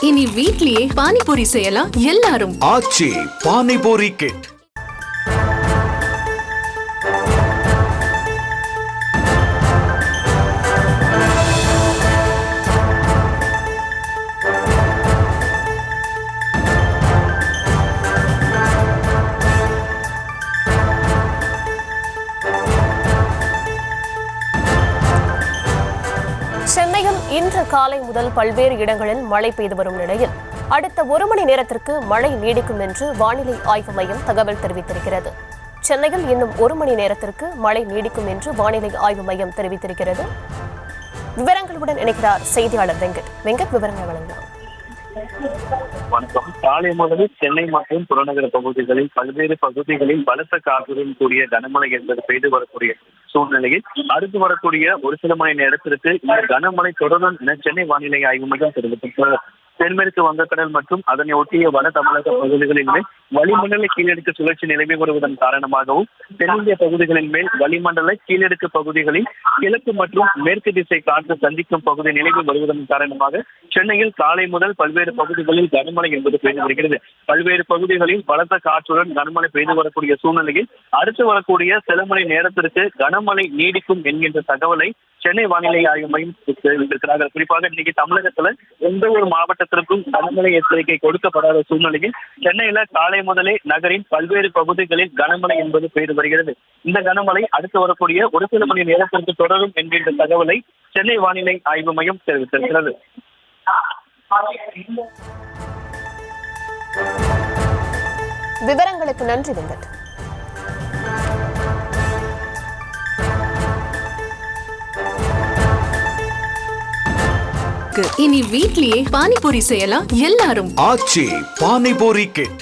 இனி வீட்லயே பானிபூரி செய்யலாம் எல்லாரும். ஆச்சி பானிபூரி கிட். சென்னையில் இன்று காலை முதல் பல்வேறு இடங்களில் மழை பெய்து வரும் நிலையில் அடுத்த 1 மணி நேரத்திற்கு மழை நீடிக்கும் என்று வானிலை ஆய்வு மையம் தகவல் தெரிவித்திருக்கிறது. சென்னையில் இன்னும் 1 மணி நேரத்திற்கு மழை நீடிக்கும் என்று வானிலை ஆய்வு மையம் தெரிவித்திருக்கிறது. விவரங்களுடன் இணைக்கிறார் செய்தியாளர் வெங்கட். விவரங்களை வழங்கலாம். வணக்கம். காலை முதல் சென்னை மற்றும் புறநகர பகுதிகளில் பல்வேறு பகுதிகளில் பலத்த காற்றுடன் கூடிய கனமழை என்பது பெய்து வரக்கூடிய சூழ்நிலையில் அடுத்து வரக்கூடிய ஒரு சில மணி நேரத்திற்கு இந்த கனமழை தொடரும் என சென்னை வானிலை ஆய்வு மையம் தெரிவித்துள்ளது. தென்மேற்கு வங்கக்கடல் மற்றும் அதனை ஒட்டிய வட தமிழக பகுதிகளின் மேல் வளிமண்டல கீழடுக்கு சுழற்சி நிலவி வருவதன் காரணமாகவும் தென்னிந்திய பகுதிகளின் மேல் வளிமண்டல கீழடுக்கு பகுதிகளில் கிழக்கு மற்றும் மேற்கு திசை காற்று சந்திக்கும் பகுதி நிலவி வருவதன் காரணமாக சென்னையில் காலை முதல் பல்வேறு பகுதிகளில் கனமழை என்பது பெய்து வருகிறது. பல்வேறு பகுதிகளில் பலத்த காற்றுடன் கனமழை பெய்து வரக்கூடிய சூழ்நிலையில் அடுத்து வரக்கூடிய சில மணி நேரத்திற்கு கனமழை நீடிக்கும் என்கின்ற தகவலை சென்னை வானிலை ஆய்வு மையம் தெரிவித்திருக்கிறார்கள். குறிப்பாக இன்னைக்கு தமிழகத்துல எந்த ஒரு மாவட்டத்திற்கும் கனமழை எச்சரிக்கை கொடுக்கப்படாத சூழ்நிலையில் சென்னையில காலை முதலே நகரின் பல்வேறு பகுதிகளில் கனமழை என்பது பெய்து வருகிறது. இந்த கனமழை அடுத்து வரக்கூடிய ஒரு சில மணி நேரத்திற்கு தொடரும் என்கின்ற தகவலை சென்னை வானிலை ஆய்வு மையம் தெரிவித்திருக்கிறது. விவரங்களுக்கு நன்றி வெங்கட். இனி வீட்லயே பானிபூரி செய்யலாம் எல்லாரும். ஆச்சி பானிபூரி கிட்.